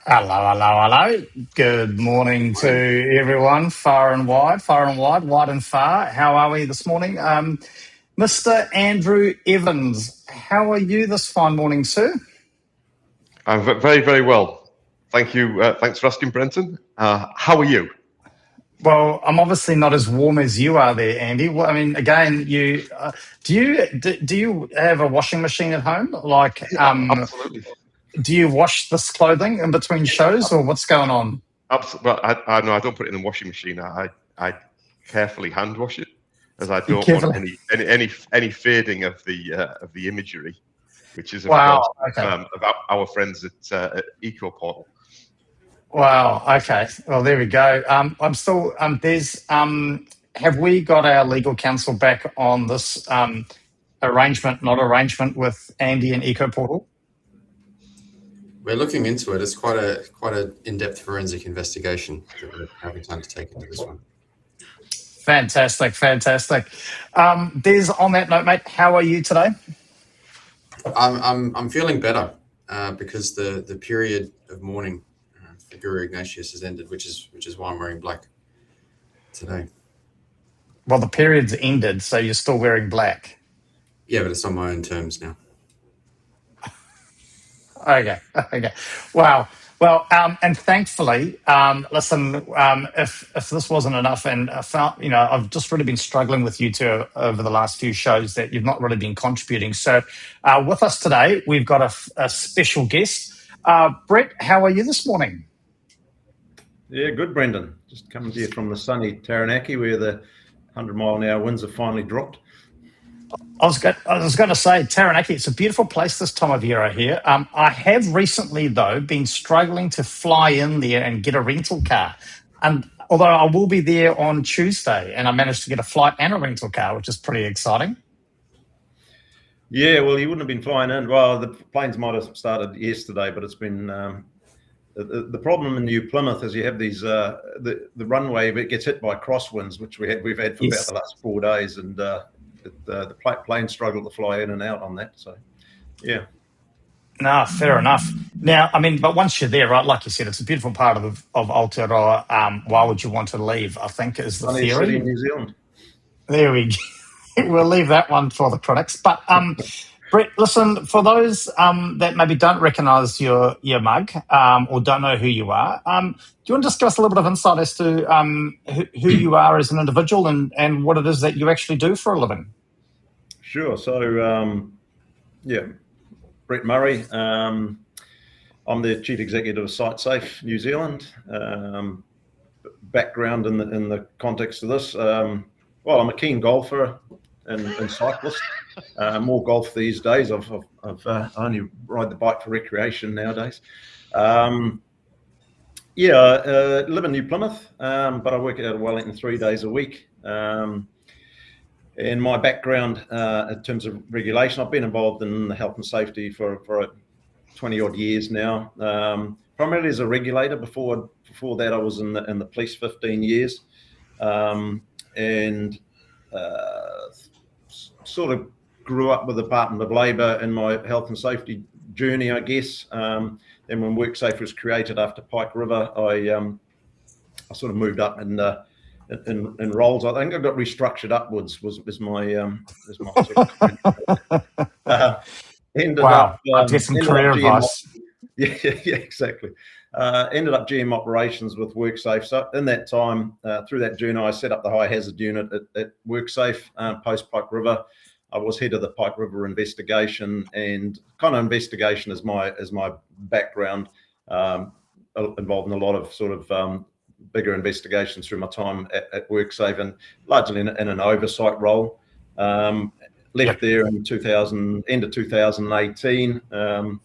Hello, hello, hello. Good morning to everyone, far and wide, wide and far. How are we this morning? Mr. Andrew Evans, how are you this fine morning, sir? I'm very, very well. Thank you. Thanks for asking, Brenton. How are you? Well, I'm obviously not as warm as you are there, Andy. Well, I mean, again, do you have a washing machine at home? Absolutely. Do you wash this clothing in between shows, or what's going on? Well, I no, I don't put it in the washing machine. I carefully hand wash it, as I You don't want carefully. any fading of the imagery, which is of Wow. course Okay. about our friends at EcoPortal. Wow. Okay. Well, there we go. I'm still. Have we got our legal counsel back on this not arrangement with Andy and EcoPortal? We're looking into it. It's quite a in-depth forensic investigation that we're having time to take into this one. Fantastic. Des, on that note, mate, how are you today? I'm feeling better because the period of mourning for Guru Ignatius has ended, which is why I'm wearing black today. Well, the period's ended, so you're still wearing black. Yeah, but it's on my own terms now. Okay. Wow. Well, and thankfully, listen, if this wasn't enough, and I felt, I've just really been struggling with you two over the last few shows that you've not really been contributing. So, with us today, we've got a special guest. Brett, how are you this morning? Yeah, good, Brendan. Just coming to you from the sunny Taranaki, where the 100-mile-an-hour winds have finally dropped. I was going to say, Taranaki, it's a beautiful place this time of year, I hear. I have recently, though, been struggling to fly in there and get a rental car. And although I will be there on Tuesday, and I managed to get a flight and a rental car, which is pretty exciting. Yeah, well, you wouldn't have been flying in. Well, the planes might have started yesterday, but it's been the problem in New Plymouth is you have these the runway, it gets hit by crosswinds, which we've had for about the last 4 days, and the plane struggled to fly in and out on that. So, yeah. No, fair enough. Now, I mean, but once you're there, right, like you said, it's a beautiful part of Aotearoa. Why would you want to leave, I think, is the Funniest theory. city in New Zealand. There we go. We'll leave that one for the critics. But, Brett, listen, for those that maybe don't recognise your mug or don't know who you are, do you want to just give us a little bit of insight as to who you are as an individual and what it is that you actually do for a living? Sure. So, Brett Murray. I'm the Chief Executive of SiteSafe New Zealand. Background in the context of this, well, I'm a keen golfer and cyclist. More golf these days. I only ride the bike for recreation nowadays. Live in New Plymouth, but I work out of Wellington 3 days a week. And my background in terms of regulation, I've been involved in the health and safety for 20 odd years now. Primarily as a regulator. Before that, I was in the police 15 years, and sort of grew up with the Department of Labour in my health and safety journey, I guess. Then when WorkSafe was created after Pike River, I sort of moved up in roles. I think I got restructured upwards. Was my sort of Wow, I'd get some career advice. Yeah, exactly. Ended up GM operations with WorkSafe. So in that time, through that journey, I set up the high hazard unit at WorkSafe post Pike River. I was head of the Pike River investigation, and kind of investigation is my background. Involved in a lot of sort of bigger investigations through my time at WorkSafe, and largely in an oversight role. Left there in end of 2018. The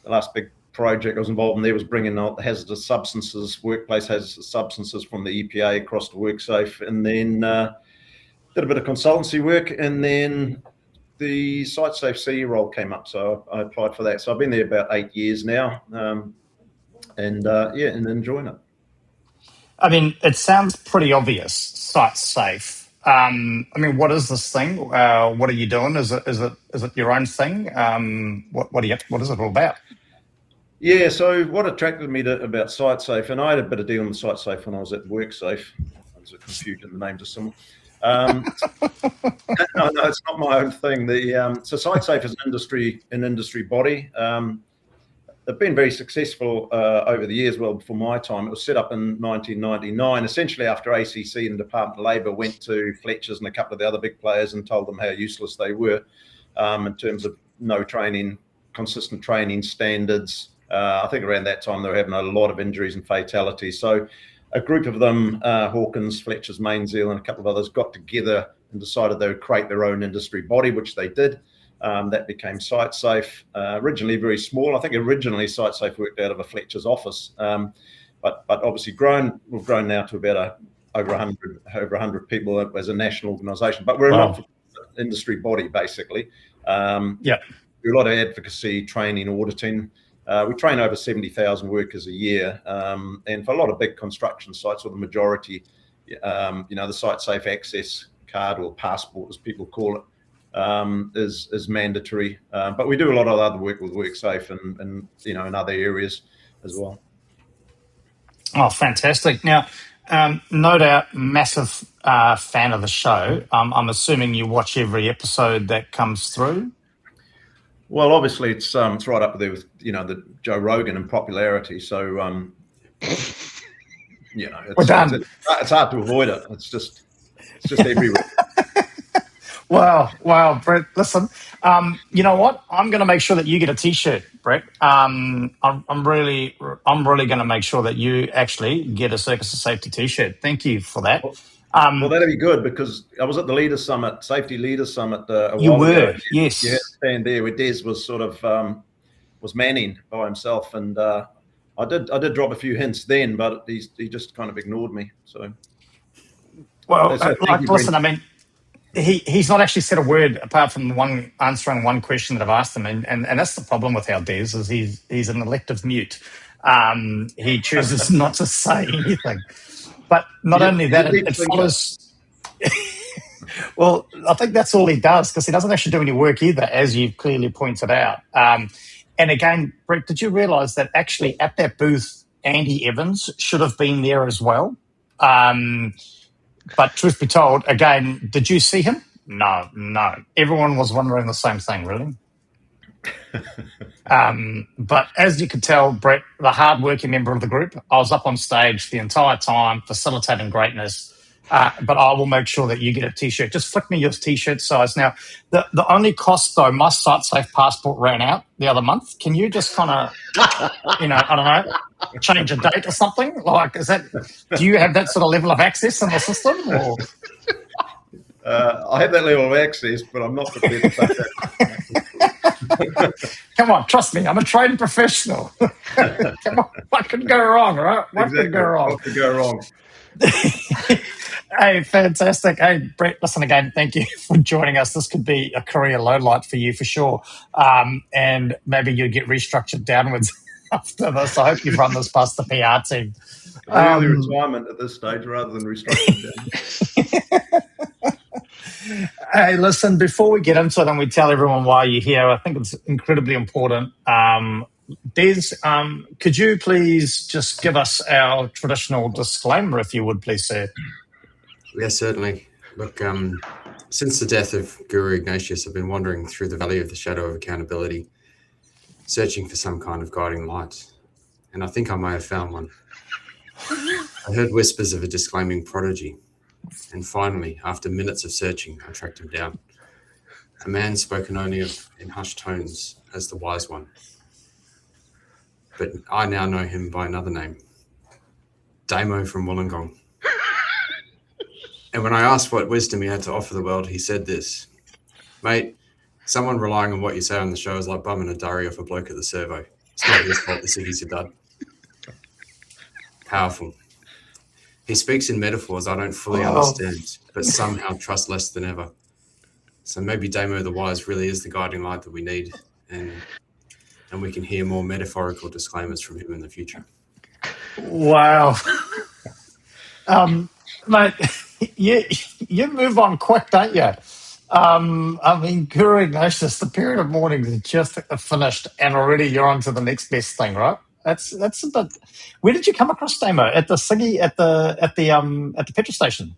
last big project I was involved in there was bringing out hazardous substances, workplace hazardous substances from the EPA across to WorkSafe, and then did a bit of consultancy work, and then the SiteSafe CE role came up, so I applied for that. So I've been there about 8 years now, and enjoying it. I mean, it sounds pretty obvious, SiteSafe. I mean, what is this thing? What are you doing? Is it your own thing? What is it all about? Yeah, so what attracted me about SiteSafe, and I had a bit of dealing with SiteSafe when I was at WorkSafe. There's a confusion in the names of someone. No, it's not my own thing. So SiteSafe is an industry body. They've been very successful over the years. Well, before my time, it was set up in 1999, essentially after ACC and Department of Labour went to Fletcher's and a couple of the other big players and told them how useless they were in terms of no training, consistent training standards. I think around that time they were having a lot of injuries and fatalities. So a group of them, Hawkins, Fletcher's, Mainzeal, and a couple of others, got together and decided they would create their own industry body, which they did. That became SiteSafe. Originally very small. I think originally SiteSafe worked out of a Fletcher's office, but obviously we've grown now to about over 100 people as a national organisation. But we're a not-for-profit industry body, basically. Do a lot of advocacy, training, auditing. We train over 70,000 workers a year, and for a lot of big construction sites, or the majority, the SiteSafe access card, or passport as people call it, is mandatory. But we do a lot of other work with WorkSafe and in other areas as well. Oh, fantastic! Now, no doubt, massive fan of the show. I'm assuming you watch every episode that comes through. Well, obviously, it's right up there with the Joe Rogan in popularity. So we're done. It's hard to avoid it. It's just everywhere. Wow, Brett. Listen, you know what? I'm going to make sure that you get a T-shirt, Brett. I'm really going to make sure that you actually get a Circus of Safety T-shirt. Thank you for that. Well, that'd be good, because I was at the Leaders Summit, Safety Leaders Summit a you while were, ago. yes. You had to stand there where Des was sort of was manning by himself, and I did drop a few hints then, but he just kind of ignored me. So, well, listen, I mean, he's not actually said a word apart from answering one question that I've asked him, and that's the problem with our Des, is he's an elective mute. He chooses not to say anything. But not only that, it follows. Well, I think that's all he does, because he doesn't actually do any work either, as you've clearly pointed out. And again, Brett, did you realise that actually at that booth, Andy Evans should have been there as well? But truth be told, again, did you see him? No. Everyone was wondering the same thing, really. But as you could tell, Brett, the hard-working member of the group, I was up on stage the entire time, facilitating greatness. But I will make sure that you get a T-shirt. Just flick me your T-shirt size. Now, the only cost, though, my SiteSafe passport ran out the other month. Can you just kind of, I don't know, change a date or something? Like, do you have that sort of level of access in the system? Or? I have that level of access, but I'm not prepared to take that. Come on, trust me, I'm a trained professional. Come on, what could go wrong, right? What could go wrong? Hey, fantastic. Hey, Brett, listen again, thank you for joining us. This could be a career lowlight for you for sure. And maybe you'll get restructured downwards after this. I hope you've run this past the PR team. Early retirement at this stage rather than restructured down. Hey, listen, before we get into it and we tell everyone why you're here, I think it's incredibly important. Des, could you please just give us our traditional disclaimer, if you would, please, sir? Yes, certainly. Look, since the death of Guru Ignatius, I've been wandering through the valley of the shadow of accountability, searching for some kind of guiding light. And I think I may have found one. I heard whispers of a disclaiming prodigy. And finally, after minutes of searching, I tracked him down. A man spoken only of in hushed tones as the wise one. But I now know him by another name, Damo from Wollongong. And when I asked what wisdom he had to offer the world, he said this: mate, someone relying on what you say on the show is like bumming a durry off a bloke at the servo. It's not his fault the ciggies are dud. Powerful. He speaks in metaphors I don't fully understand, but somehow trust less than ever. So maybe Damo the Wise really is the guiding light that we need, and we can hear more metaphorical disclaimers from him in the future. Wow. Mate, you move on quick, don't you? I mean, Guru Ignatius, the period of mourning is just finished, and already you're on to the next best thing, right? That's a bit. Where did you come across Damo? At the Siggy at the petrol station?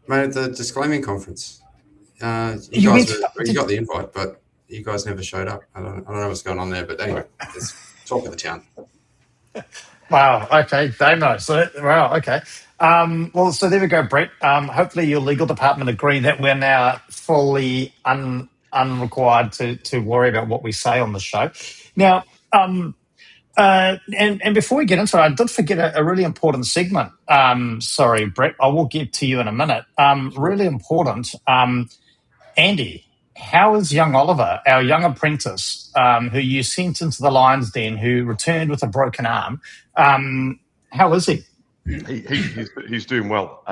Mate, at the disclaiming conference. You You did- got the invite, but you guys never showed up. I don't know what's going on there, but anyway, it's talk of the town. Wow. Okay, Damo. So wow. Okay. Well, so there we go, Brett. Hopefully, your legal department agree that we're now fully unrequired to worry about what we say on the show. Now, and before we get into it, I did forget a really important segment. Sorry, Brett. I will get to you in a minute. Really important. Andy, how is young Oliver, our young apprentice, who you sent into the lion's den, who returned with a broken arm? How is he? He's doing well.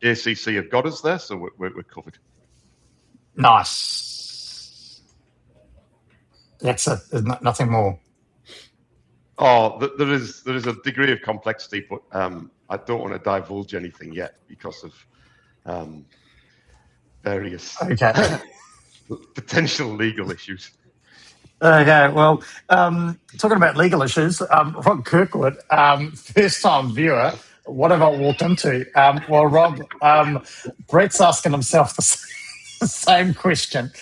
ACC have got us there, so we're covered. Nice. That's it. There's nothing more. Oh, there is a degree of complexity, but I don't want to divulge anything yet because of various potential legal issues. Okay, well, talking about legal issues, Rob Kirkwood, first-time viewer, what have I walked into? Well, Rob, Brett's asking himself the same question.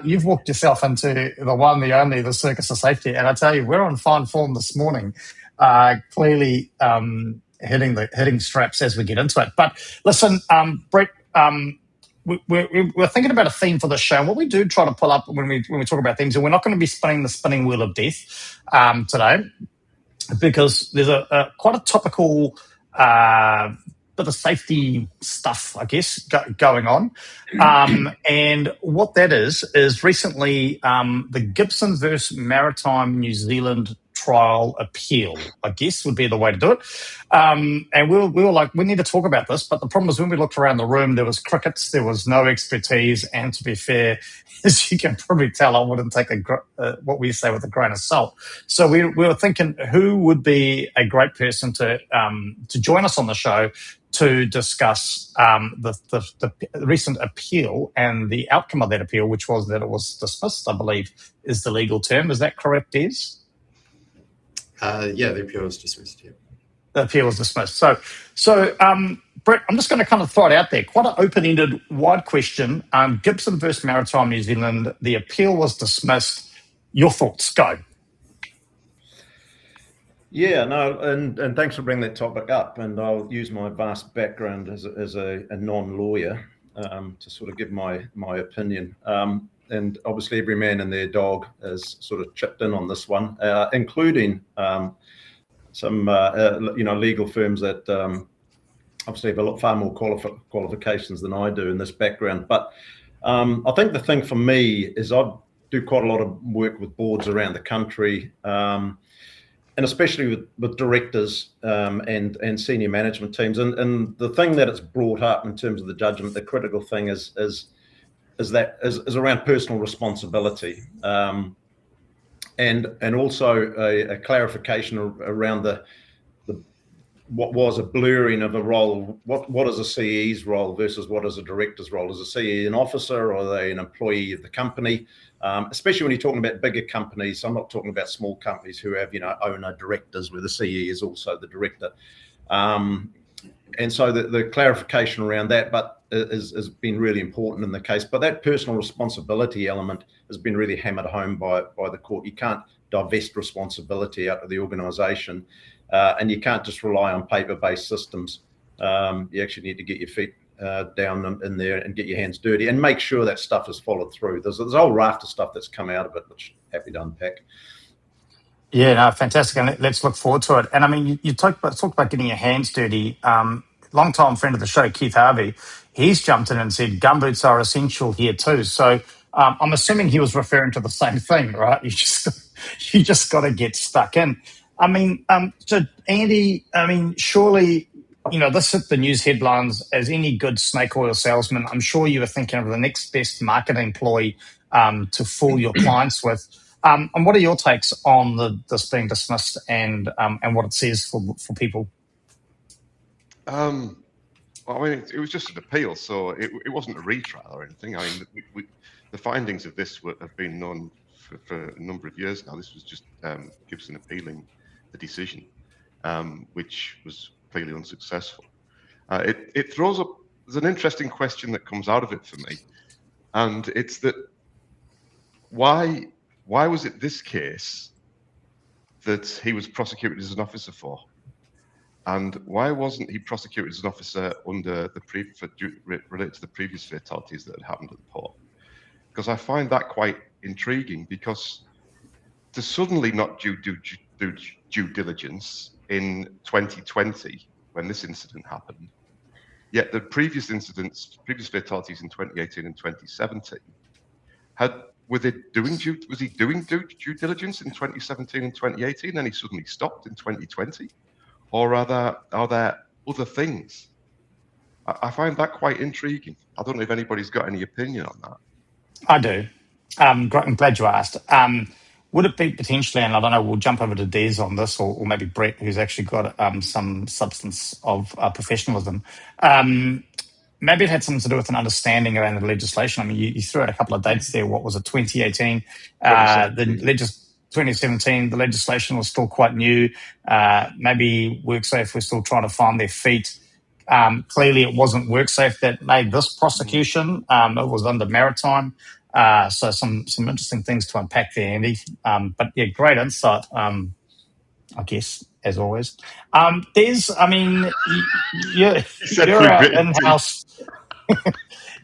You've walked yourself into the one, the only, the Circus of Safety, and I tell you, we're on fine form this morning, clearly hitting straps as we get into it. But listen, Brett, we're thinking about a theme for the show. And what we do try to pull up when we talk about things, and we're not going to be spinning the spinning wheel of death today, because there's a quite a topical bit of safety stuff, I guess, going on. And what that is recently the Gibson versus Maritime New Zealand trial appeal, I guess, would be the way to do it. And we were like, we need to talk about this. But the problem is when we looked around the room, there was crickets, there was no expertise. And to be fair, as you can probably tell, I wouldn't take what we say with a grain of salt. So we were thinking who would be a great person to join us on the show to discuss the recent appeal and the outcome of that appeal, which was that it was dismissed, I believe, is the legal term. Is that correct, Des? Yeah, the appeal was dismissed. Yeah. The appeal was dismissed. So Brett, I'm just going to kind of throw it out there. Quite an open-ended, wide question. Gibson versus Maritime New Zealand. The appeal was dismissed. Your thoughts? Go. Yeah, no, and thanks for bringing that topic up. And I'll use my vast background as a non-lawyer to sort of give my opinion. And obviously, every man and their dog has sort of chipped in on this one, including some legal firms that obviously have a lot far more qualifications than I do in this background. But I think the thing for me is I do quite a lot of work with boards around the country. And especially with directors and senior management teams, and the thing that it's brought up in terms of the judgment, the critical thing is around personal responsibility, and also a clarification around the what was a blurring of a role. What is a CE's role versus what is a director's role? Is a CE an officer, or are they an employee of the company? Especially when you're talking about bigger companies. I'm not talking about small companies who have, owner directors where the CE is also the director. And so the clarification around that, but has been really important in the case. But that personal responsibility element has been really hammered home by the court. You can't divest responsibility out of the organisation, and you can't just rely on paper-based systems. You actually need to get your feet down in there and get your hands dirty and make sure that stuff is followed through. There's a whole raft of stuff that's come out of it, which I'm happy to unpack. Yeah, no, fantastic. And let's look forward to it. And I mean, you talked about getting your hands dirty. Long-time friend of the show, Keith Harvey, he's jumped in and said gumboots are essential here too. So I'm assuming he was referring to the same thing, right? You just got to get stuck in. I mean, so Andy, I mean, surely, this hit the news headlines as any good snake oil salesman. I'm sure you were thinking of the next best marketing ploy to fool your clients with. And what are your takes on this being dismissed and what it says for people? Well, Well, I mean, it was just an appeal, so it wasn't a retrial or anything. I mean, the findings of this have been known for a number of years now. This was just Gibson appealing the decision, which was clearly unsuccessful. It throws up, there's an interesting question that comes out of it for me, and it's that why was it this case that he was prosecuted as an officer for? And why wasn't he prosecuted as an officer under related to the previous fatalities that had happened at the port? Because I find that quite intriguing, because to suddenly not do due diligence in 2020 when this incident happened, yet the previous fatalities in 2018 and 2017 was he doing due diligence in 2017 and 2018, and he suddenly stopped in 2020? Or are there other things? I find that quite intriguing. I don't know if anybody's got any opinion on that. I do. I'm glad you asked. Would it be potentially, and I don't know, we'll jump over to Des on this, or maybe Brett, who's actually got some substance of professionalism. Maybe it had something to do with an understanding around the legislation. I mean, you threw out a couple of dates there. What was it, 2018? 2017, the legislation was still quite new. Maybe WorkSafe was still trying to find their feet. Clearly, it wasn't WorkSafe that made this prosecution. It was under Maritime. So some interesting things to unpack there, Andy. But yeah, great insight, I guess, as always. Des, I mean, you're an in-house...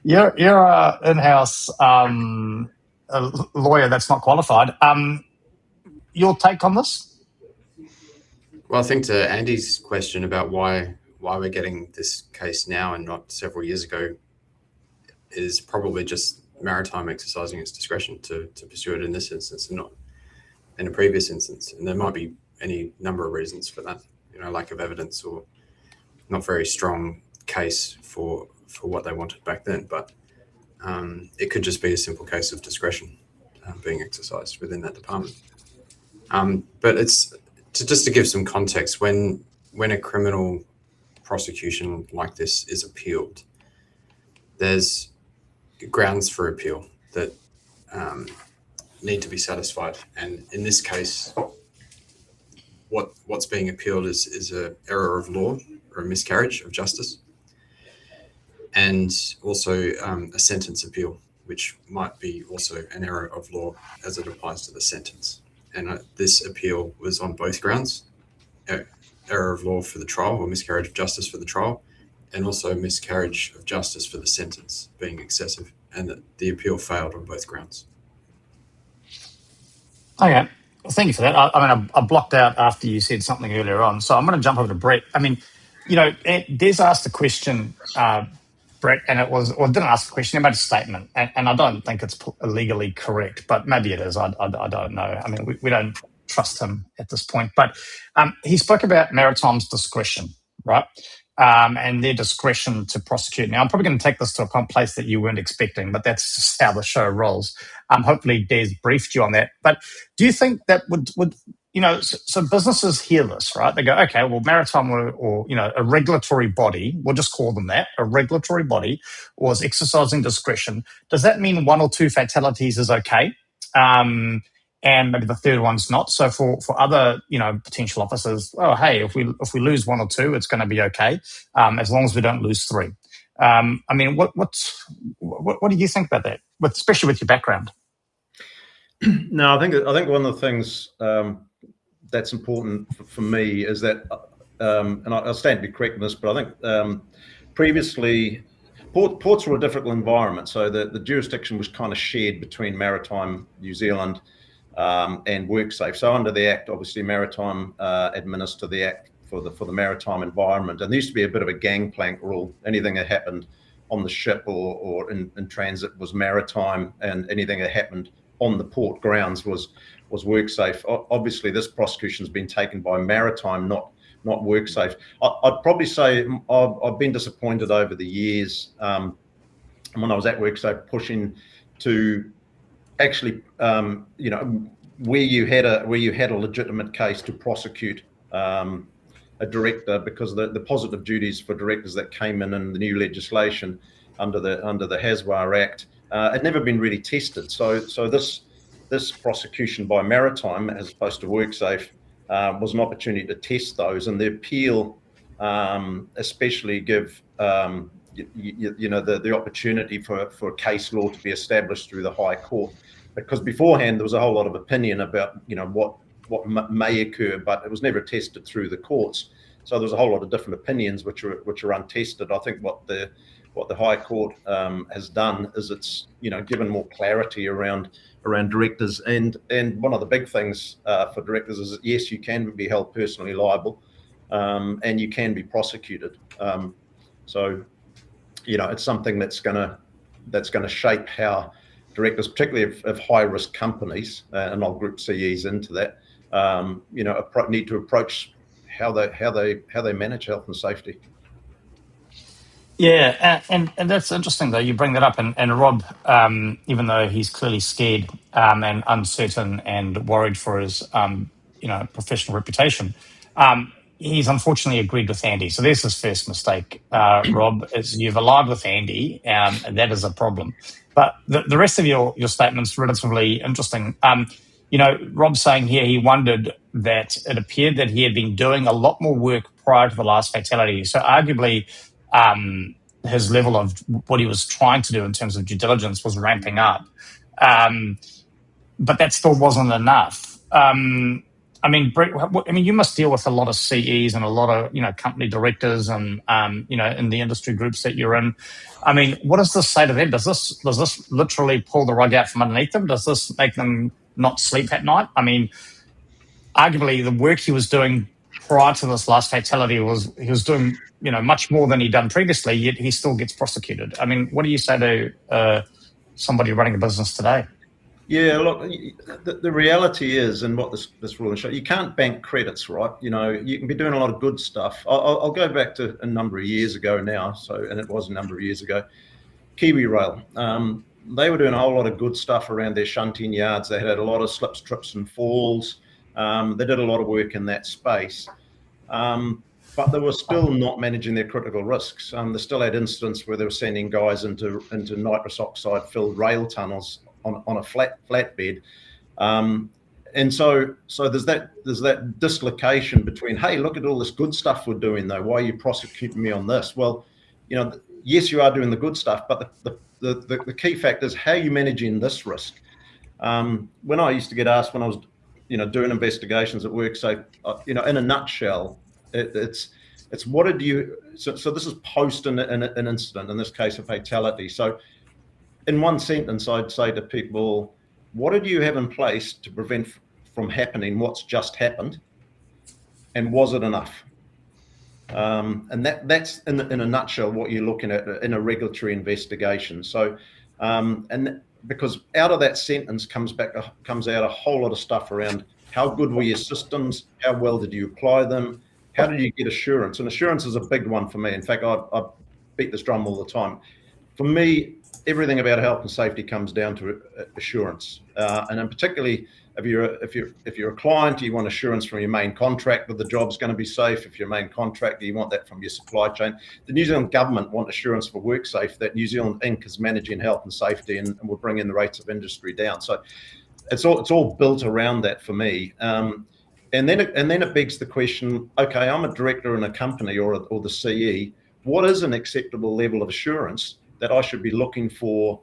you're an in-house lawyer that's not qualified. Your take on this? Well, I think to Andy's question about why we're getting this case now and not several years ago is probably just Maritime exercising its discretion to pursue it in this instance and not in a previous instance. And there might be any number of reasons for that, lack of evidence or not very strong case for what they wanted back then. But it could just be a simple case of discretion being exercised within that department. But it's just to give some context, when a criminal prosecution like this is appealed, there's grounds for appeal that need to be satisfied. And in this case, what's being appealed is an error of law or a miscarriage of justice, and also a sentence appeal, which might be also an error of law as it applies to the sentence. And this appeal was on both grounds: error of law for the trial, or miscarriage of justice for the trial, and also miscarriage of justice for the sentence being excessive, and that the appeal failed on both grounds. Okay, well, thank you for that. I blocked out after you said something earlier on, so I'm going to jump over to Brett. I mean, Des asked a question, Brett, and didn't ask a question, he made a statement, and I don't think it's legally correct, but maybe it is. I don't know. I mean, we don't trust him at this point, but he spoke about Maritime's discretion, right? And their discretion to prosecute. Now, I'm probably going to take this to a place that you weren't expecting, but that's just how the show rolls. Hopefully, Des briefed you on that. But do you think that would so businesses hear this, right? They go, okay, well, Maritime or a regulatory body, we'll just call them that, a regulatory body was exercising discretion. Does that mean one or two fatalities is okay? And maybe the third one's not. So for other, potential officers, oh, hey, if we lose one or two, it's going to be okay, as long as we don't lose three. I mean, what do you think about that, especially with your background? No, I think one of the things that's important for me is that, and I'll stand to be correct in this, but I think previously ports were a difficult environment, so the jurisdiction was kind of shared between Maritime New Zealand and WorkSafe. So under the Act, obviously Maritime administer the Act for the maritime environment, and there used to be a bit of a gangplank rule. Anything that happened on the ship or in transit was Maritime, and anything that happened on the port grounds was WorkSafe. Obviously, this prosecution's been taken by Maritime, not WorkSafe. I'd probably say I've been disappointed over the years when I was at WorkSafe, pushing to actually, where you had a legitimate case to prosecute, a director, because the positive duties for directors that came in the new legislation under the HASWA Act had never been really tested. So this prosecution by Maritime, as opposed to WorkSafe, was an opportunity to test those, and the appeal especially give the opportunity for case law to be established through the High Court, because beforehand there was a whole lot of opinion about what may occur, but it was never tested through the courts. So there's a whole lot of different opinions which are untested. I think what the High Court has done is it's given more clarity around directors, and one of the big things for directors is that, yes, you can be held personally liable, and you can be prosecuted. So it's something that's going to shape how directors, particularly of high risk companies, and I'll group CEs into that, need to approach how they manage health and safety. Yeah, and that's interesting though. You bring that up, and Rob, even though he's clearly scared and uncertain and worried for his professional reputation, he's unfortunately agreed with Andy. So there's his first mistake, Rob, is you've allied with Andy, and that is a problem. But the rest of your statement's relatively interesting. Rob's saying here he wondered that it appeared that he had been doing a lot more work prior to the last fatality. So arguably, his level of what he was trying to do in terms of due diligence was ramping up. But that still wasn't enough. Brett, you must deal with a lot of CEs and a lot of, company directors and, in the industry groups that you're in. What does this say to them? Does this literally pull the rug out from underneath them? Does this make them not sleep at night? Arguably the work he was doing prior to this last fatality he was doing, much more than he'd done previously, yet he still gets prosecuted. What do you say to somebody running a business today? Yeah, look, the reality is, and what this ruling shows, you can't bank credits, right? You can be doing a lot of good stuff. I'll go back to a number of years ago now, and it was a number of years ago. Kiwi Rail, they were doing a whole lot of good stuff around their shunting yards. They had a lot of slips, trips and falls. They did a lot of work in that space. But they were still not managing their critical risks. They still had incidents where they were sending guys into nitrous oxide filled rail tunnels on a flatbed, and so there's that dislocation between, hey, look at all this good stuff we're doing though. Why are you prosecuting me on this? Well, yes, you are doing the good stuff, but the key factor is how are you managing this risk. When I used to get asked when I was doing investigations at WorkSafe, in a nutshell, it's what did you, so this is post an incident, in this case a fatality. So in one sentence, I'd say to people, what did you have in place to prevent from happening what's just happened, and was it enough? And that's in a nutshell what you're looking at in a regulatory investigation. So and because out of that sentence comes out a whole lot of stuff around how good were your systems, how well did you apply them, how did you get assurance? And assurance is a big one for me. In fact, I beat this drum all the time. For me, everything about health and safety comes down to assurance, and then particularly if you're a client, you want assurance from your main contractor the job's going to be safe. If you're a main contractor, you want that from your supply chain. The New Zealand government want assurance for WorkSafe that New Zealand Inc. is managing health and safety and will bring in the rates of industry down. So it's all built around that for me. And then it begs the question, okay, I'm a director in a company or the CE. What is an acceptable level of assurance that I should be looking for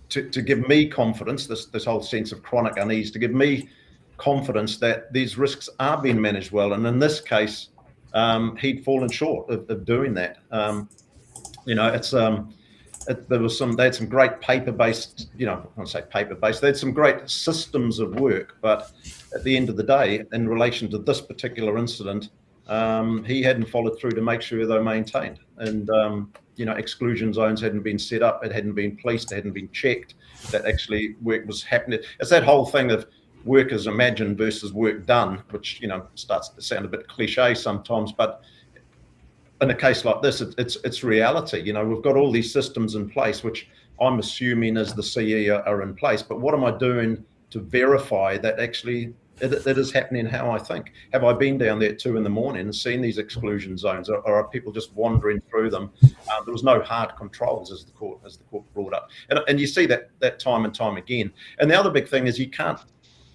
to give me confidence, this whole sense of chronic unease, to give me confidence that these risks are being managed well? And in this case, he'd fallen short of doing that. They had some great paper-based, I won't say paper-based, they had some great systems of work, but at the end of the day, in relation to this particular incident, he hadn't followed through to make sure they were maintained. And, exclusion zones hadn't been set up, it hadn't been policed, it hadn't been checked, that actually work was happening. It's that whole thing of work as imagined versus work done, which, starts to sound a bit cliche sometimes, but in a case like this, it's reality. We've got all these systems in place, which I'm assuming as the CE are in place, but what am I doing to verify that actually it is happening how I think. Have I been down there at 2 a.m. and seen these exclusion zones, or are people just wandering through them? There was no hard controls, as the court brought up, and you see that time and time again. And the other big thing is you can't,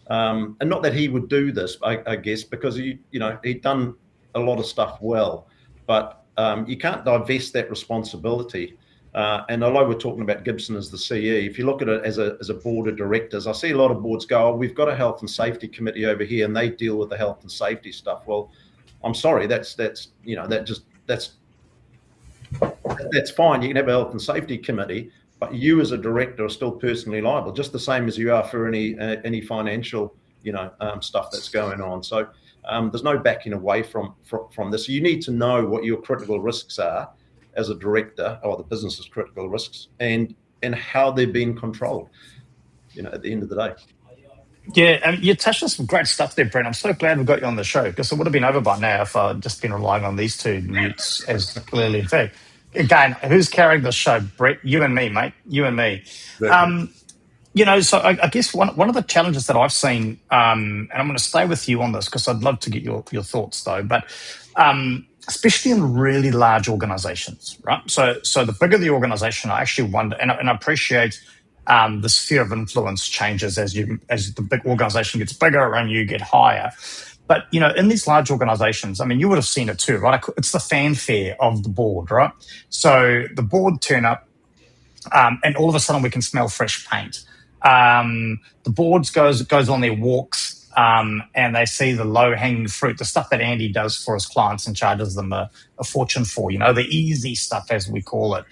and not that he would do this, I guess, because he'd done a lot of stuff well, but you can't divest that responsibility. And although we're talking about Gibson as the CE, if you look at it as a board of directors, I see a lot of boards go, "Oh, we've got a health and safety committee over here, and they deal with the health and safety stuff." Well, I'm sorry, that's fine. You can have a health and safety committee, but you as a director are still personally liable, just the same as you are for any financial stuff that's going on. So there's no backing away from this. You need to know what your critical risks are as a director, or the business's critical risks, and how they're being controlled, at the end of the day. Yeah, and you touched on some great stuff there, Brent. I'm so glad we got you on the show, because it would have been over by now if I'd just been relying on these two mutes as clearly in fact. Again, who's carrying the show, Brett? You and me, mate. You and me. So I guess one of the challenges that I've seen, and I'm going to stay with you on this because I'd love to get your thoughts though, but especially in really large organizations, right? So the bigger the organization, I actually wonder, and I appreciate the sphere of influence changes as the big organization gets bigger and you get higher. But, in these large organizations, I mean, you would have seen it too, right? It's the fanfare of the board, right? So the board turn up and all of a sudden we can smell fresh paint. The board goes on their walks and they see the low-hanging fruit, the stuff that Andy does for his clients and charges them a fortune for, the easy stuff, as we call it.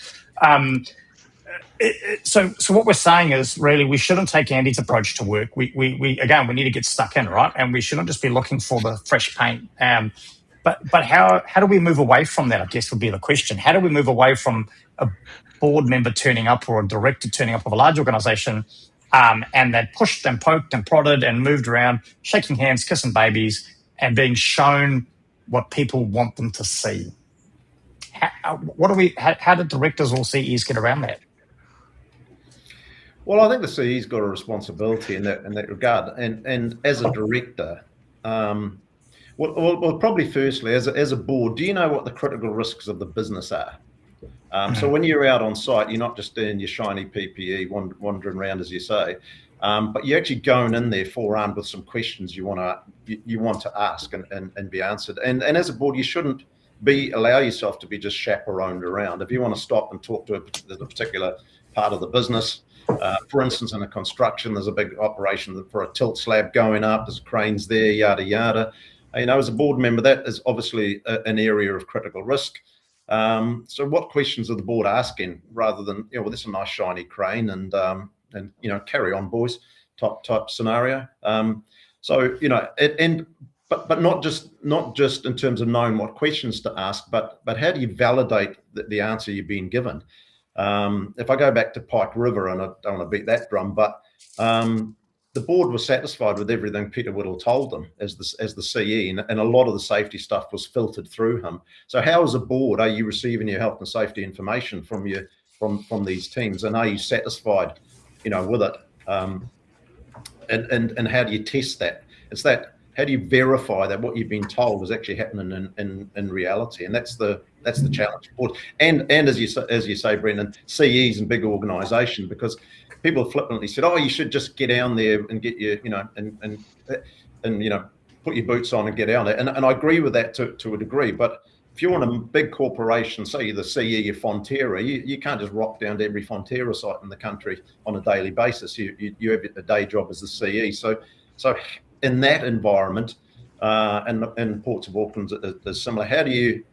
So what we're saying is really we shouldn't take Andy's approach to work. We need to get stuck in, right? And we shouldn't just be looking for the fresh paint. But how do we move away from that, I guess, would be the question. How do we move away from a board member turning up or a director turning up of a large organization and they pushed and poked and prodded and moved around, shaking hands, kissing babies, and being shown what people want them to see? How do directors or CEs get around that? Well, I think the CE's got a responsibility in that regard, and as a director, well, probably firstly, as a board, do you know what the critical risks of the business are? So when you're out on site, you're not just in your shiny PPE wandering around, as you say, but you're actually going in there forearmed with some questions you want to ask and be answered. And as a board, you shouldn't allow yourself to be just chaperoned around. If you want to stop and talk to a particular part of the business, for instance, in a construction, there's a big operation for a tilt slab going up, there's cranes there, yada, yada. As a board member, that is obviously an area of critical risk. So what questions are the board asking, rather than, well, this is a nice shiny crane and carry on, boys, type scenario. But not just in terms of knowing what questions to ask, but how do you validate the answer you're being given? If I go back to Pike River, and I don't want to beat that drum, but the board was satisfied with everything Peter Whittle told them as the CE, and a lot of the safety stuff was filtered through him. So how, as a board, are you receiving your health and safety information from these teams, and are you satisfied, with it? And how do you test that? It's that. How do you verify that what you've been told is actually happening in reality? And that's the challenge. And as you say, Brenton, CEs and big organisations, because people have flippantly said, "Oh, you should just get down there and get your, and put your boots on and get out there." And I agree with that to a degree. But if you want a big corporation, say you're the CE of Fonterra, you can't just rock down to every Fonterra site in the country on a daily basis. You have a day job as the CE. So in that environment, and Ports of Auckland is similar. How do you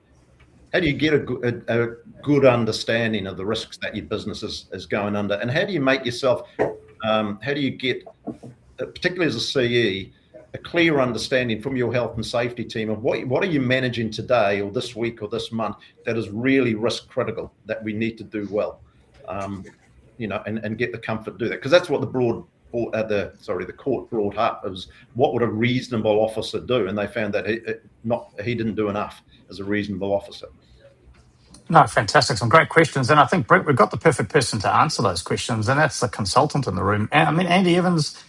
get a good understanding of the risks that your business is going under, and how do you make yourself? How do you get, particularly as a CE, a clear understanding from your health and safety team of what are you managing today or this week or this month that is really risk critical that we need to do well, and get the comfort to do that, because that's what the court brought up, is what would a reasonable officer do, and they found that he didn't do enough as a reasonable officer. No, fantastic. Some great questions. And I think, Brett, we've got the perfect person to answer those questions, and that's the consultant in the room. I mean, Andy Evans,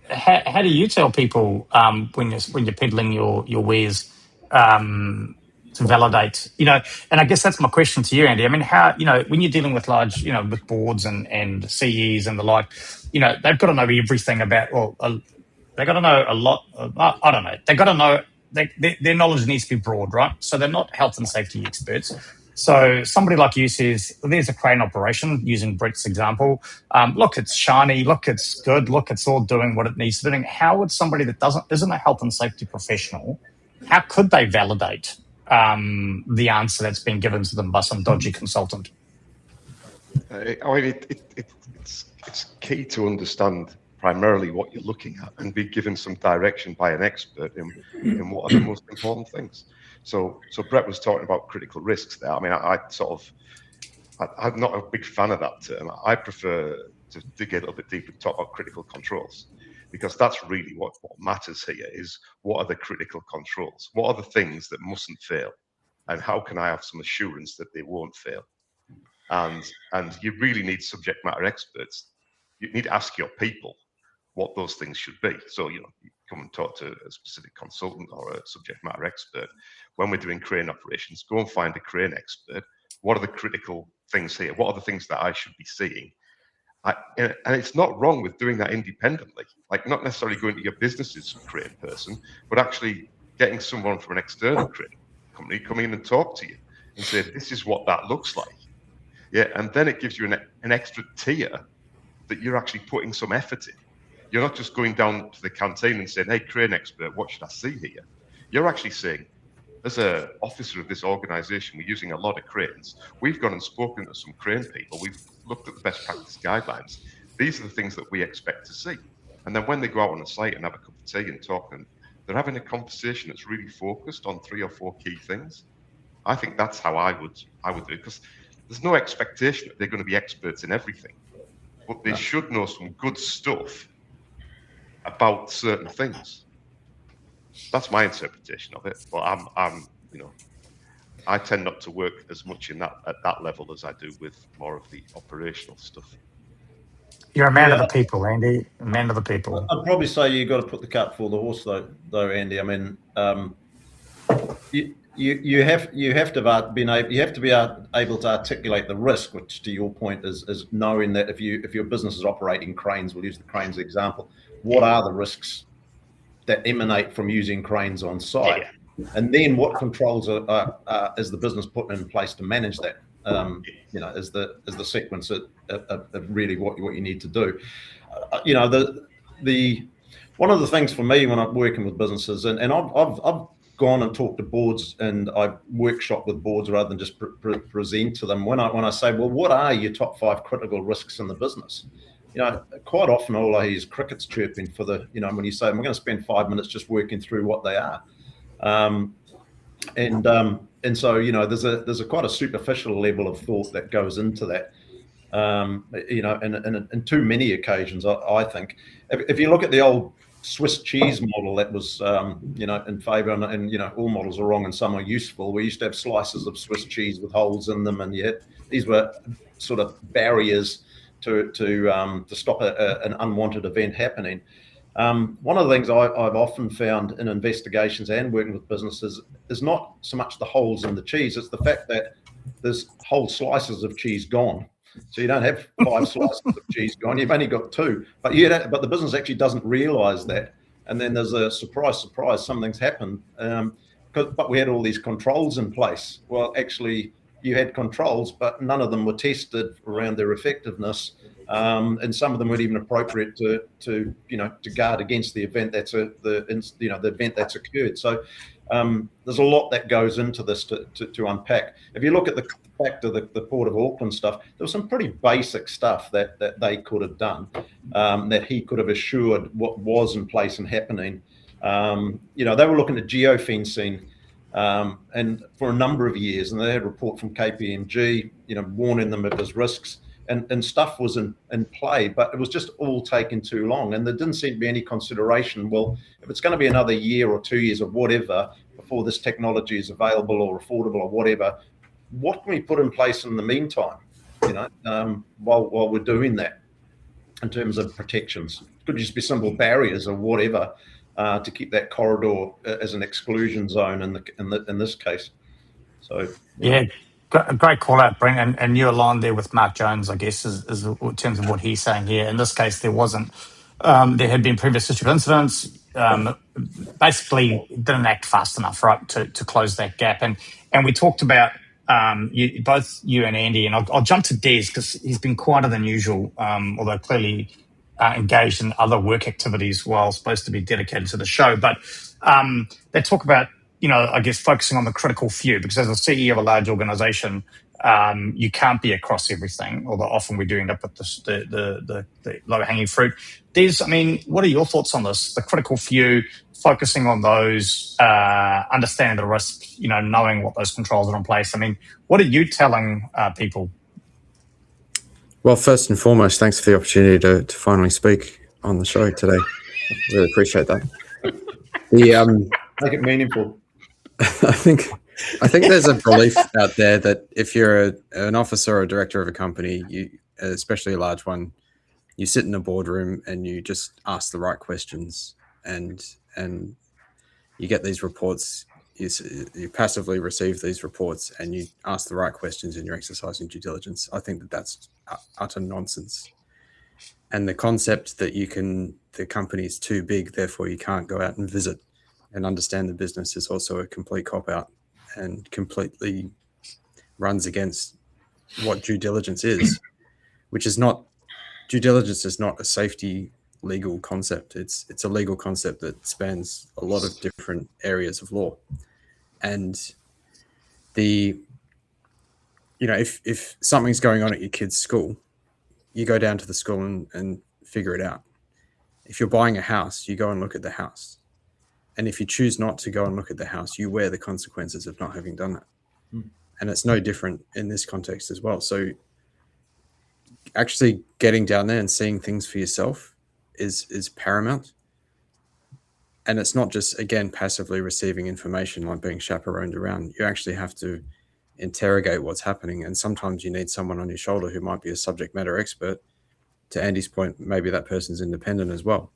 how do you tell people when you're peddling your wares to validate? And I guess that's my question to you, Andy. I mean, how when you're dealing with large, with boards and CEs and the like, they've got to know everything about. Well, they got to know a lot. I don't know. They got to know. Their knowledge needs to be broad, right? So they're not health and safety experts. So somebody like you says, well, there's a crane operation, using Brett's example. Look, it's shiny. Look, it's good. Look, it's all doing what it needs to do. How would somebody that isn't a health and safety professional, how could they validate the answer that's been given to them by some dodgy consultant? I mean, it's key to understand primarily what you're looking at and be given some direction by an expert in what are the most important things. So Brett was talking about critical risks there. I mean, I'm not a big fan of that term. I prefer to dig a little bit deeper and talk about critical controls, because that's really what matters here is what are the critical controls? What are the things that mustn't fail? And how can I have some assurance that they won't fail? And you really need subject matter experts. You need to ask your people what those things should be. So, you come and talk to a specific consultant or a subject matter expert. When we're doing crane operations, go and find a crane expert. What are the critical things here? What are the things that I should be seeing? And it's not wrong with doing that independently, like not necessarily going to your business's crane person, but actually getting someone from an external crane company come in and talk to you and say, this is what that looks like. Yeah, and then it gives you an extra tier that you're actually putting some effort in. You're not just going down to the canteen and saying, hey, crane expert, what should I see here? You're actually saying, as an officer of this organization, we're using a lot of cranes. We've gone and spoken to some crane people. We've looked at the best practice guidelines. These are the things that we expect to see. And then when they go out on the site and have a cup of tea and talk, and they're having a conversation that's really focused on 3 or 4 key things. I think that's how I would do it, because there's no expectation that they're going to be experts in everything, but they should know some good stuff about certain things. That's my interpretation of it. But I tend not to work as much at that level as I do with more of the operational stuff. You're a man of the people, Andy. A man of the people. I'd probably say you've got to put the cart before the horse, though, Andy. I mean, you have to be able to articulate the risk, which, to your point, is knowing that if your business is operating cranes, we'll use the cranes example. What are the risks that emanate from using cranes on site, and then what controls is the business putting in place to manage that? Is the sequence of really what you need to do. One of the things for me when I'm working with businesses, and I've gone and talked to boards, and I workshop with boards rather than just present to them. When I say, well, what are your top 5 critical risks in the business? Quite often all I hear is crickets chirping for the, when you say, I'm going to spend 5 minutes just working through what they are. And so, there's a quite a superficial level of thought that goes into that. And too many occasions, I think, if you look at the old Swiss cheese model that was, in favour, and all models are wrong and some are useful. We used to have slices of Swiss cheese with holes in them, and yet these were sort of barriers to stop an unwanted event happening. One of the things I've often found in investigations and working with businesses is not so much the holes in the cheese, it's the fact that there's whole slices of cheese gone. So you don't have 5 slices of cheese gone, you've only got 2. But the business actually doesn't realise that. And then there's a surprise, something's happened. But we had all these controls in place. Well, actually, you had controls, but none of them were tested around their effectiveness. And some of them weren't even appropriate to guard against the event the event that's occurred. So there's a lot that goes into this to unpack. If you look at back to the Port of Auckland stuff, there was some pretty basic stuff that they could have done, that he could have assured what was in place and happening. They were looking at geofencing, and for a number of years, and they had a report from KPMG, warning them of his risks. And stuff was in play, but it was just all taking too long. And there didn't seem to be any consideration, well, if it's going to be another year or 2 years or whatever before this technology is available or affordable or whatever, what can we put in place in the meantime, while we're doing that? in terms of protections. It could just be simple barriers or whatever to keep that corridor as an exclusion zone in this case. So Yeah, great call out, Brent. And you're aligned there with Mark Jones, I guess, is in terms of what he's saying here. In this case, there wasn't. There had been previous history of incidents. Basically, didn't act fast enough, right, to close that gap. And we talked about both you and Andy, and I'll jump to Des because he's been quieter than usual, although clearly engaged in other work activities while supposed to be dedicated to the show. But they talk about, I guess, focusing on the critical few, because as a CEO of a large organization, you can't be across everything, although often we do end up with the low-hanging fruit. Des, I mean, what are your thoughts on this? The critical few, focusing on those, understanding the risk, knowing what those controls are in place. I mean, what are you telling people? Well, first and foremost, thanks for the opportunity to finally speak on the show today. Really appreciate that. Make it meaningful. I think there's a belief out there that if you're an officer or a director of a company, especially a large one, you sit in a boardroom and you just ask the right questions, and you get these reports. You passively receive these reports and you ask the right questions and you're exercising due diligence. I think that's utter nonsense. And the concept that the company's too big, therefore you can't go out and visit and understand the business, is also a complete cop-out and completely runs against what due diligence is, which is not, due diligence is not a safety legal concept. It's a legal concept that spans a lot of different areas of law. And if something's going on at your kid's school, you go down to the school and figure it out. If you're buying a house, you go and look at the house. And if you choose not to go and look at the house, you wear the consequences of not having done that. And it's no different in this context as well. So actually getting down there and seeing things for yourself is paramount. And it's not just, again, passively receiving information like being chaperoned around. You actually have to interrogate what's happening. And sometimes you need someone on your shoulder who might be a subject matter expert. To Andy's point, maybe that person's independent as well,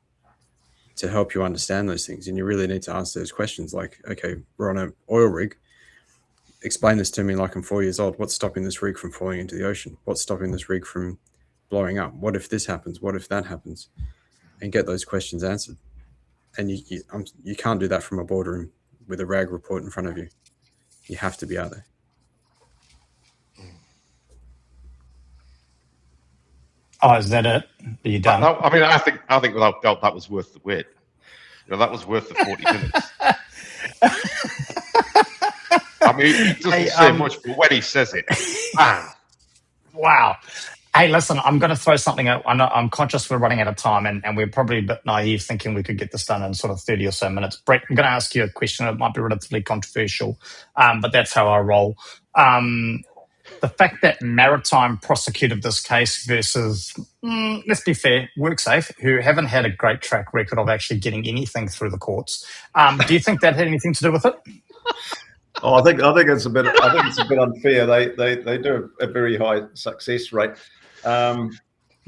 to help you understand those things. And you really need to ask those questions like, okay, we're on an oil rig. Explain this to me like I'm 4 years old. What's stopping this rig from falling into the ocean? What's stopping this rig from blowing up? What if this happens? What if that happens? And get those questions answered. And you can't do that from a boardroom with a RAG report in front of you. You have to be out there. Oh, is that it? Are you done? I mean, I think without doubt that was worth the wait. That was worth the 40 minutes. I mean, he doesn't say much, but when he says it, bam. Wow. Hey, listen, I'm going to throw something out. I'm conscious we're running out of time, and we're probably a bit naive thinking we could get this done in sort of 30 or so minutes. Brett, I'm going to ask you a question. It might be relatively controversial, but that's how I roll. The fact that Maritime prosecuted this case versus, let's be fair, WorkSafe, who haven't had a great track record of actually getting anything through the courts. Do you think that had anything to do with it? Oh, I think it's a bit unfair. They do a very high success rate. No,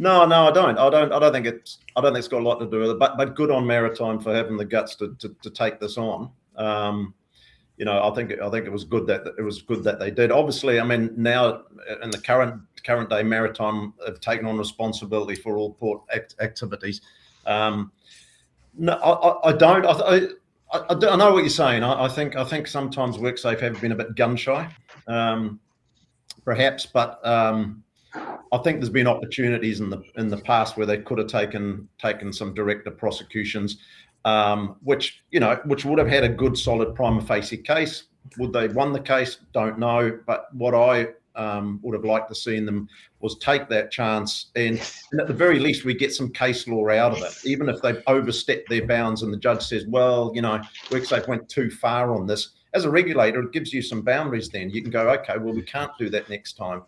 I don't. I don't think it's got a lot to do with it. But good on Maritime for having the guts to take this on. I think it was good that they did. Obviously, I mean, now in the current day, Maritime have taken on responsibility for all port activities. No, I don't. I know what you're saying. I think sometimes WorkSafe have been a bit gun shy, perhaps, but I think there's been opportunities in the past where they could have taken some director prosecutions, which would have had a good solid prima facie case. Would they have won the case? Don't know. But what I would have liked to see in them was take that chance, and at the very least we get some case law out of it, even if they've overstepped their bounds and the judge says, well, WorkSafe went too far on this. As a regulator, it gives you some boundaries. Then you can go, okay, well, we can't do that next time.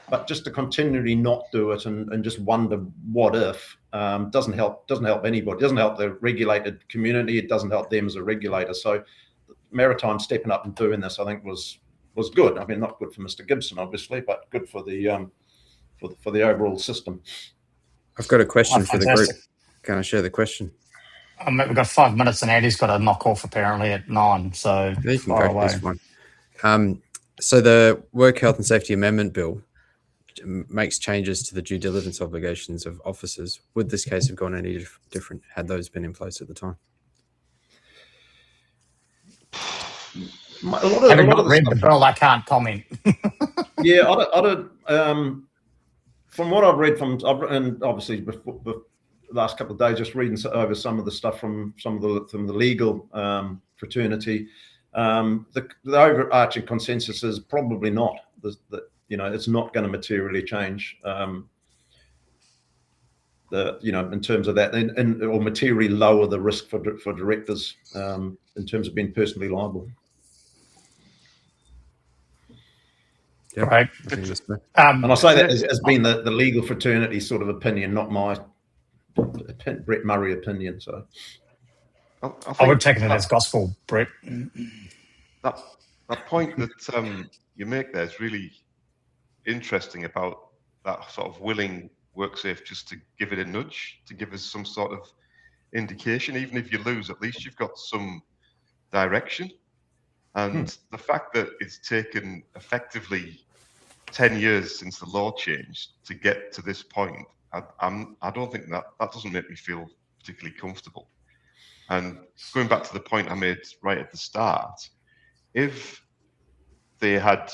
But just to continually not do it and just wonder what if doesn't help anybody. It doesn't help the regulated community. It doesn't help them as a regulator. So Maritime stepping up and doing this, I think, was good. I mean, not good for Mr. Gibson, obviously, but good for the overall system. I've got a question for the group. Fantastic. Can I share the question? We've got 5 minutes, and Andy's got to knock off apparently at 9. So You can far go. away. This one. So the Work Health and Safety Amendment Bill makes changes to the due diligence obligations of officers. Would this case have gone any different had those been in place at the time? Having not read the bill, I can't comment. Yeah, from what I've read and obviously before the last couple of days, just reading over some of the stuff from the legal fraternity, the overarching consensus is probably not that it's not going to materially change in terms of that, or materially lower the risk for directors in terms of being personally liable. Yeah, Right. I think that's fair. And I say that as being the legal fraternity sort of opinion, not my Brett Murray opinion. So I would take it as gospel, Brett. That point that you make there is really interesting about that sort of willing WorkSafe just to give it a nudge, to give us some sort of indication. Even if you lose, at least you've got some direction. And the fact that it's taken effectively 10 years since the law changed to get to this point, I don't think that doesn't make me feel particularly comfortable. And going back to the point I made right at the start, if they had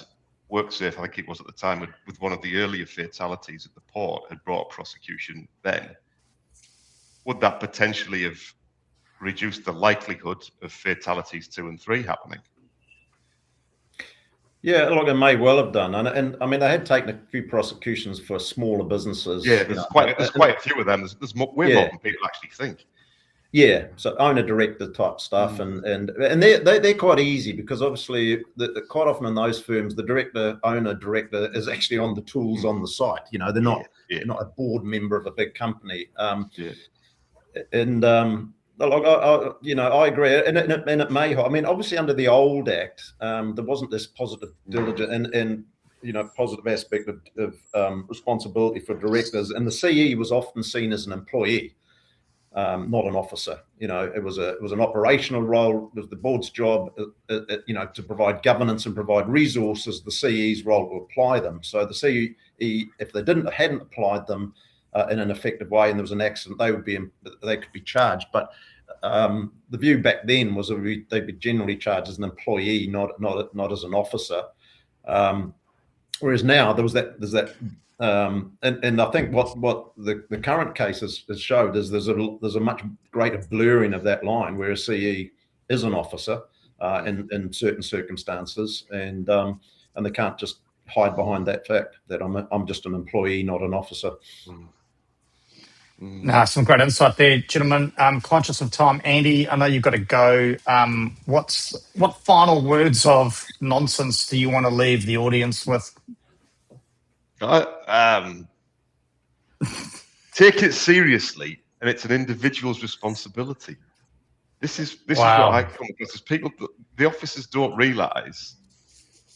WorkSafe, I think it was at the time, with one of the earlier fatalities at the port, had brought a prosecution then, would that potentially have reduced the likelihood of fatalities 2 and 3 happening? Yeah, look, it may well have done, and I mean they had taken a few prosecutions for smaller businesses. Yeah, there's quite a few of them. There's way more than people actually think. Yeah, so owner director type stuff, and they're quite easy because obviously quite often in those firms the owner director is actually on the tools on the site. They're not a board member of a big company. I agree, and it may. I mean, obviously under the old Act, there wasn't this positive diligence and positive aspect of responsibility for directors, and the CE was often seen as an employee, not an officer. It was an operational role. It was the board's job, to provide governance and provide resources. The CE's role to apply them. So the CE, if they hadn't applied them in an effective way, and there was an accident, they could be charged. But the view back then was that they'd be generally charged as an employee, not as an officer. Whereas now there's that, and I think what the current case has showed is there's a much greater blurring of that line, where a CE is an officer in certain circumstances, and they can't just hide behind that fact that I'm just an employee, not an officer. No, some great insight there, gentlemen. Conscious of time, Andy, I know you've got to go. What final words of nonsense do you want to leave the audience with? Take it seriously, and it's an individual's responsibility. This is what I come across as people. The officers don't realise,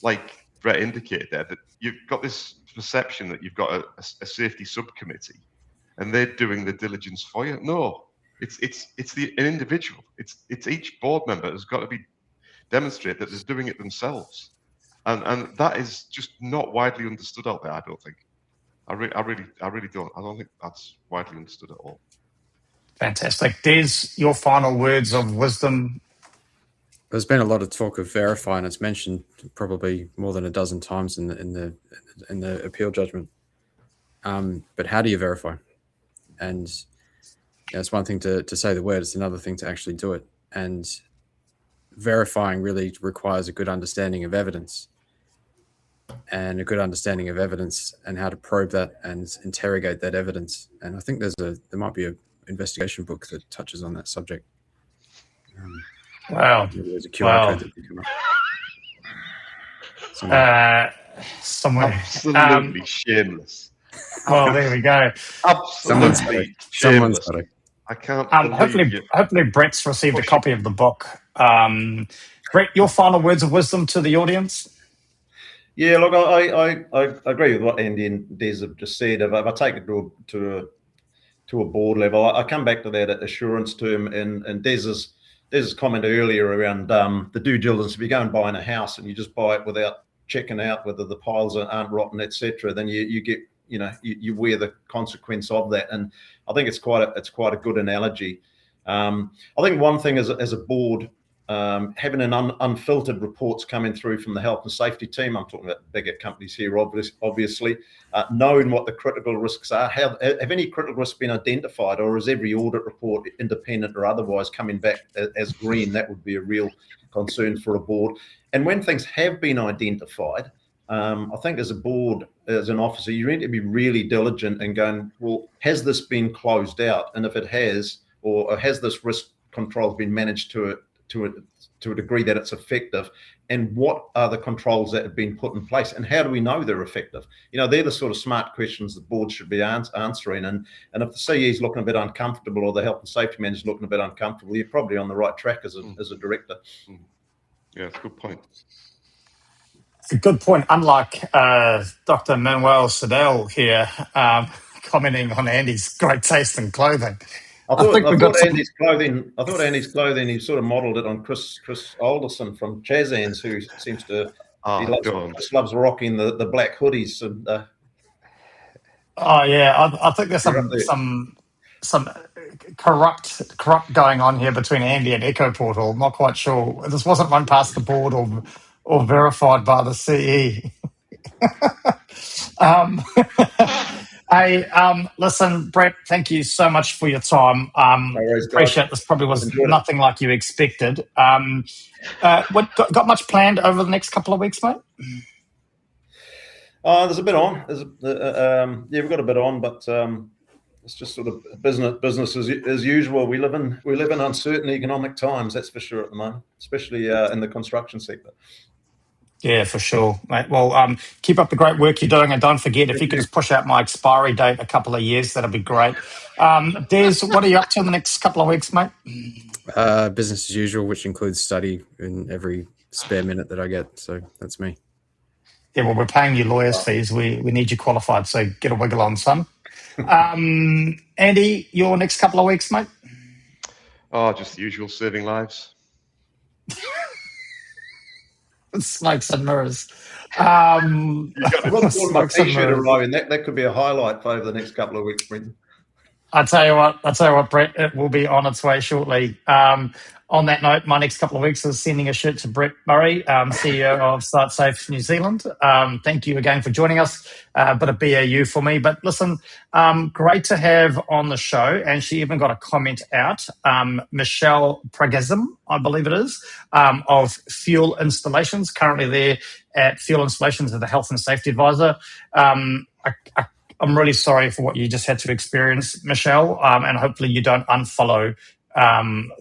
like Brett indicated there, that you've got this perception that you've got a safety subcommittee, and they're doing the diligence for you. No, it's an individual. It's each board member has got to demonstrate that they're doing it themselves, and that is just not widely understood out there. I don't think. I really don't. I don't think that's widely understood at all. Fantastic, Des. Your final words of wisdom. There's been a lot of talk of verify, and it's mentioned probably more than a dozen times in the appeal judgment. But how do you verify? And it's one thing to say the word; it's another thing to actually do it. And verifying really requires a good understanding of evidence, and a good understanding of evidence and how to probe that and interrogate that evidence. And I think there might be an investigation book that touches on that subject. Wow. There's a QR code that can come up. Somewhere. Absolutely shameless. Well, there we go. Absolutely shameless. I can't hopefully Brett's received a copy of the book. Brett, your final words of wisdom to the audience? Yeah, look, I agree with what Andy and Des have just said. If I take it to to a board level. I come back to that assurance term and Des's comment earlier around the due diligence. If you go and buy in a house and you just buy it without checking out whether the piles aren't rotten, etc., then you get, you wear the consequence of that. And I think it's quite a good analogy. I think one thing as a board, having unfiltered reports coming through from the health and safety team, I'm talking about bigger companies here, obviously, knowing what the critical risks are. Have any critical risks been identified, or is every audit report, independent or otherwise, coming back as green? That would be a real concern for a board. And when things have been identified, I think as a board, as an officer, you need to be really diligent and going, well, has this been closed out? And if it has, or has this risk control been managed to a degree that it's effective, and what are the controls that have been put in place, and how do we know they're effective? They're the sort of smart questions the board should be answering. And if the CE is looking a bit uncomfortable, or the health and safety manager is looking a bit uncomfortable, you're probably on the right track as a director. Yeah, it's a good point. A good point. Unlike Dr. Manuel Sedell here, commenting on Andy's great taste in clothing. I thought Andy's clothing, he sort of modelled it on Chris Alderson from Chazans, who seems to loves rocking the black hoodies. And I think there's some corrupt going on here between Andy and Echo Portal. I'm not quite sure. This wasn't run past the board or verified by the CE. Listen, Brett, thank you so much for your time. Appreciate this. Probably was nothing like you expected. What got much planned over the next couple of weeks, mate? There's a bit on. We've got a bit on, but it's just sort of business as usual. We live in uncertain economic times, that's for sure at the moment, especially in the construction sector. Yeah, for sure, mate. Well, keep up the great work you're doing, and don't forget, if you could just push out my expiry date a couple of years, that'd be great. Des, what are you up to in the next couple of weeks, mate? Business as usual, which includes study in every spare minute that I get. So that's me. Yeah, well, we're paying you lawyers' fees. We need you qualified, so get a wiggle on, son. Andy, your next couple of weeks, mate? Oh, just the usual, saving lives. Smokes and mirrors. My t-shirt arriving. That could be a highlight over the next couple of weeks, Brenton. I tell you what, Brett, it will be on its way shortly. On that note, my next couple of weeks is sending a shirt to Brett Murray, CEO of Circus of New Zealand. Thank you again for joining us. A bit of BAU for me, but listen, great to have on the show. And she even got a comment out, Michelle Pragasm, I believe it is, of Fuel Installations, currently there at Fuel Installations as the Health and Safety Advisor. I'm really sorry for what you just had to experience, Michelle, and hopefully you don't unfollow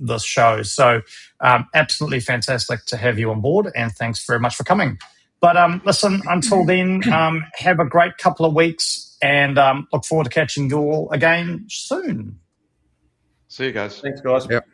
this show. So absolutely fantastic to have you on board, and thanks very much for coming. But listen, until then, have a great couple of weeks, and look forward to catching you all again soon. See you guys. Thanks, guys. Yep.